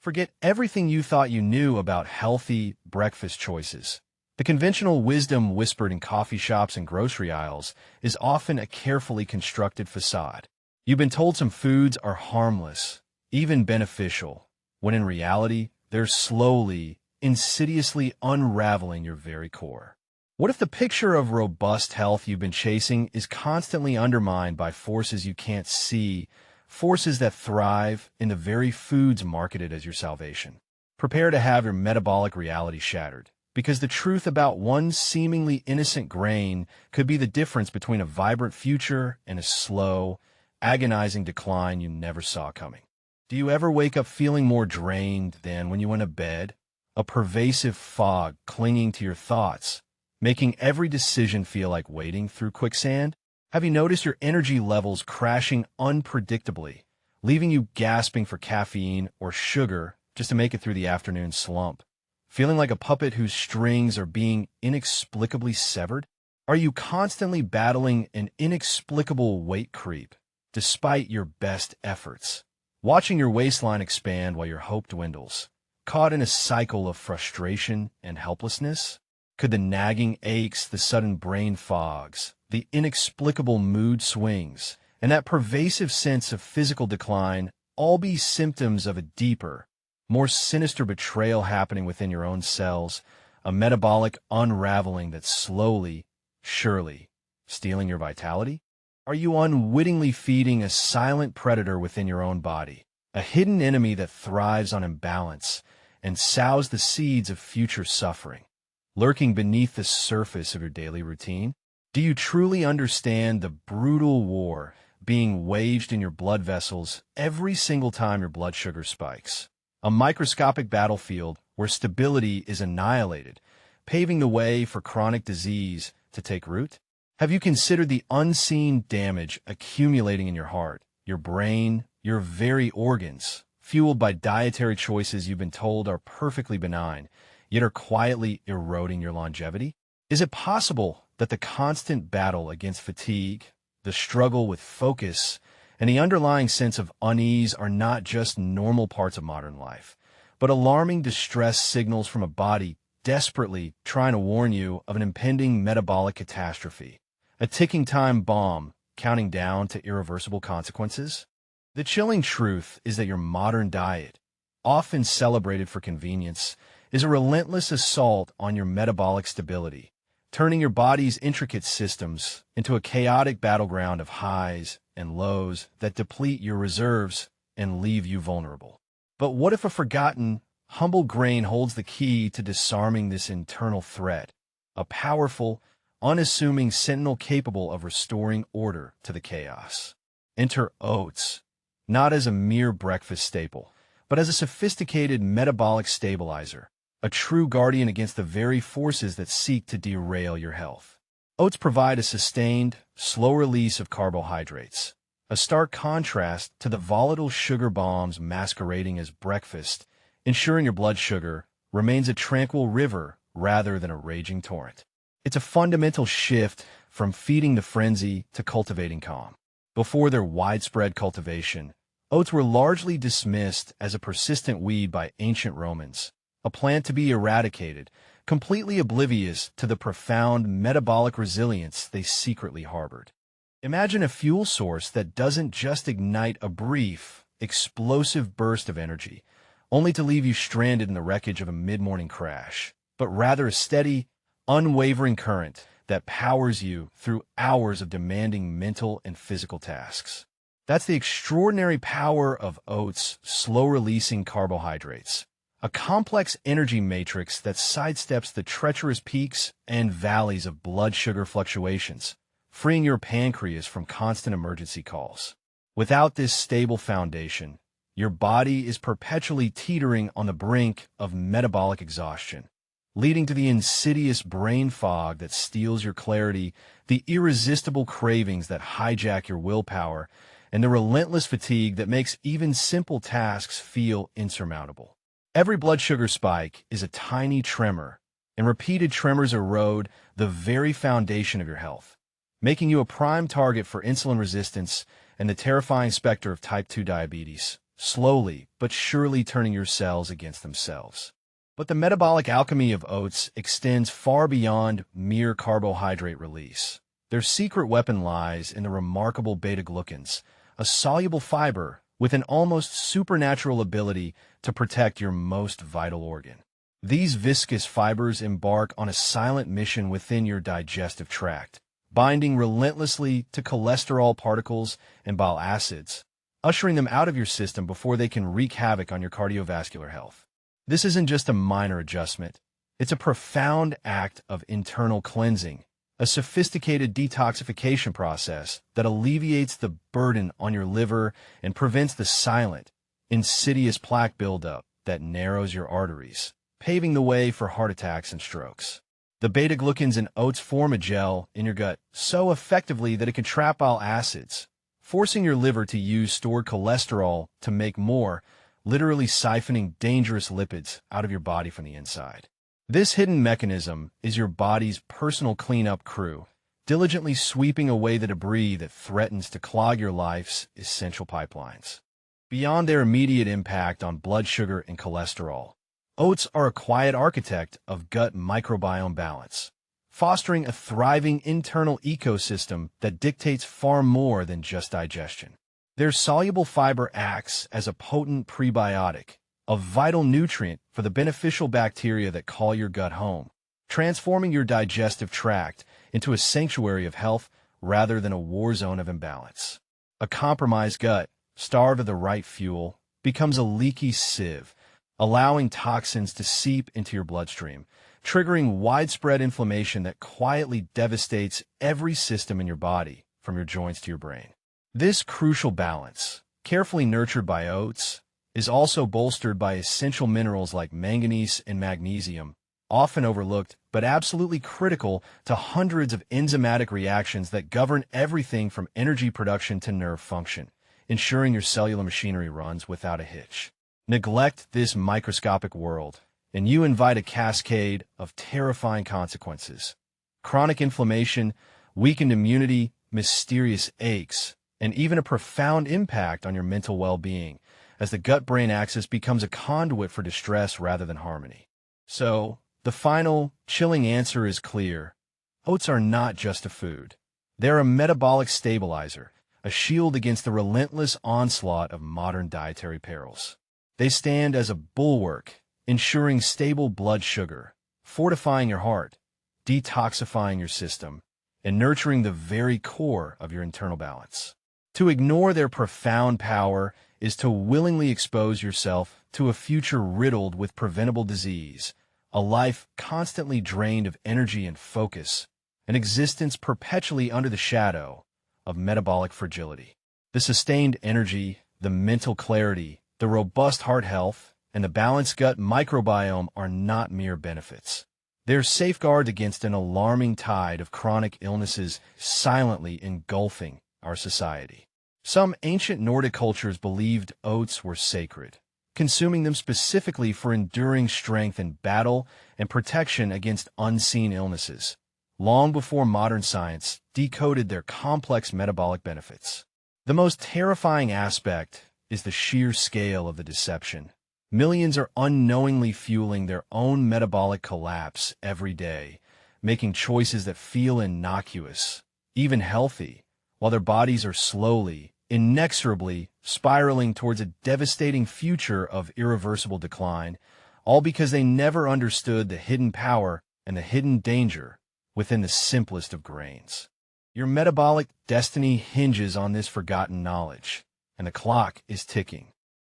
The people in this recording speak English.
Forget everything you thought you knew about healthy breakfast choices. The conventional wisdom whispered in coffee shops and grocery aisles is often a carefully constructed facade. You've been told some foods are harmless, even beneficial, when in reality, they're slowly, insidiously unraveling your very core. What if the picture of robust health you've been chasing is constantly undermined by forces you can't see, forces that thrive in the very foods marketed as your salvation? Prepare to have your metabolic reality shattered, because the truth about one seemingly innocent grain could be the difference between a vibrant future and a slow, agonizing decline you never saw coming. Do you ever wake up feeling more drained than when you went to bed? A pervasive fog clinging to your thoughts, making every decision feel like wading through quicksand? Have you noticed your energy levels crashing unpredictably, leaving you gasping for caffeine or sugar just to make it through the afternoon slump? Feeling like a puppet whose strings are being inexplicably severed? Are you constantly battling an inexplicable weight creep, despite your best efforts? Watching your waistline expand while your hope dwindles, caught in a cycle of frustration and helplessness? Could the nagging aches, the sudden brain fogs, the inexplicable mood swings, and that pervasive sense of physical decline all be symptoms of a deeper, more sinister betrayal happening within your own cells, a metabolic unraveling that's slowly, surely, stealing your vitality? Are you unwittingly feeding a silent predator within your own body, a hidden enemy that thrives on imbalance and sows the seeds of future suffering, lurking beneath the surface of your daily routine? Do you truly understand the brutal war being waged in your blood vessels every single time your blood sugar spikes? A microscopic battlefield where stability is annihilated, paving the way for chronic disease to take root? Have you considered the unseen damage accumulating in your heart, your brain, your very organs, fueled by dietary choices you've been told are perfectly benign, yet are quietly eroding your longevity? Is it possible that the constant battle against fatigue, the struggle with focus, and the underlying sense of unease are not just normal parts of modern life, but alarming distress signals from a body desperately trying to warn you of an impending metabolic catastrophe, a ticking time bomb counting down to irreversible consequences? The chilling truth is that your modern diet, often celebrated for convenience, is a relentless assault on your metabolic stability, turning your body's intricate systems into a chaotic battleground of highs and lows that deplete your reserves and leave you vulnerable. But what if a forgotten, humble grain holds the key to disarming this internal threat, a powerful, unassuming sentinel capable of restoring order to the chaos? Enter oats, not as a mere breakfast staple, but as a sophisticated metabolic stabilizer, a true guardian against the very forces that seek to derail your health. Oats provide a sustained, slow release of carbohydrates, a stark contrast to the volatile sugar bombs masquerading as breakfast, ensuring your blood sugar remains a tranquil river rather than a raging torrent. It's a fundamental shift from feeding the frenzy to cultivating calm. Before their widespread cultivation, oats were largely dismissed as a persistent weed by ancient Romans, a plant to be eradicated, completely oblivious to the profound metabolic resilience they secretly harbored. Imagine a fuel source that doesn't just ignite a brief, explosive burst of energy, only to leave you stranded in the wreckage of a mid-morning crash, but rather a steady, unwavering current that powers you through hours of demanding mental and physical tasks. That's the extraordinary power of oats' slow-releasing carbohydrates, a complex energy matrix that sidesteps the treacherous peaks and valleys of blood sugar fluctuations, freeing your pancreas from constant emergency calls. Without this stable foundation, your body is perpetually teetering on the brink of metabolic exhaustion, leading to the insidious brain fog that steals your clarity, the irresistible cravings that hijack your willpower, and the relentless fatigue that makes even simple tasks feel insurmountable. Every blood sugar spike is a tiny tremor, and repeated tremors erode the very foundation of your health, making you a prime target for insulin resistance and the terrifying specter of type 2 diabetes, slowly but surely turning your cells against themselves. But the metabolic alchemy of oats extends far beyond mere carbohydrate release. Their secret weapon lies in the remarkable beta-glucans, a soluble fiber with an almost supernatural ability to protect your most vital organ. These viscous fibers embark on a silent mission within your digestive tract, binding relentlessly to cholesterol particles and bile acids, ushering them out of your system before they can wreak havoc on your cardiovascular health. This isn't just a minor adjustment. It's a profound act of internal cleansing, a sophisticated detoxification process that alleviates the burden on your liver and prevents the silent, insidious plaque buildup that narrows your arteries, paving the way for heart attacks and strokes. The beta-glucans in oats form a gel in your gut so effectively that it can trap bile acids, forcing your liver to use stored cholesterol to make more, literally siphoning dangerous lipids out of your body from the inside. This hidden mechanism is your body's personal cleanup crew, diligently sweeping away the debris that threatens to clog your life's essential pipelines. Beyond their immediate impact on blood sugar and cholesterol, oats are a quiet architect of gut microbiome balance, fostering a thriving internal ecosystem that dictates far more than just digestion. Their soluble fiber acts as a potent prebiotic, a vital nutrient for the beneficial bacteria that call your gut home, transforming your digestive tract into a sanctuary of health rather than a war zone of imbalance. A compromised gut, starved of the right fuel, becomes a leaky sieve, allowing toxins to seep into your bloodstream, triggering widespread inflammation that quietly devastates every system in your body, from your joints to your brain. This crucial balance, carefully nurtured by oats, is also bolstered by essential minerals like manganese and magnesium, often overlooked but absolutely critical to hundreds of enzymatic reactions that govern everything from energy production to nerve function, ensuring your cellular machinery runs without a hitch. Neglect this microscopic world, and you invite a cascade of terrifying consequences. Chronic inflammation, weakened immunity, mysterious aches, and even a profound impact on your mental well-being, as the gut-brain axis becomes a conduit for distress rather than harmony. So, the final, chilling answer is clear. Oats are not just a food. They're a metabolic stabilizer, a shield against the relentless onslaught of modern dietary perils. They stand as a bulwark, ensuring stable blood sugar, fortifying your heart, detoxifying your system, and nurturing the very core of your internal balance. To ignore their profound power is to willingly expose yourself to a future riddled with preventable disease, a life constantly drained of energy and focus, an existence perpetually under the shadow of metabolic fragility. The sustained energy, the mental clarity, the robust heart health, and the balanced gut microbiome are not mere benefits. They're safeguards against an alarming tide of chronic illnesses silently engulfing our society. Some ancient Nordic cultures believed oats were sacred, consuming them specifically for enduring strength in battle and protection against unseen illnesses, long before modern science decoded their complex metabolic benefits. The most terrifying aspect is the sheer scale of the deception. Millions are unknowingly fueling their own metabolic collapse every day, making choices that feel innocuous, even healthy, while their bodies are slowly, inexorably spiraling towards a devastating future of irreversible decline, all because they never understood the hidden power and the hidden danger within the simplest of grains. Your metabolic destiny hinges on this forgotten knowledge, and the clock is ticking.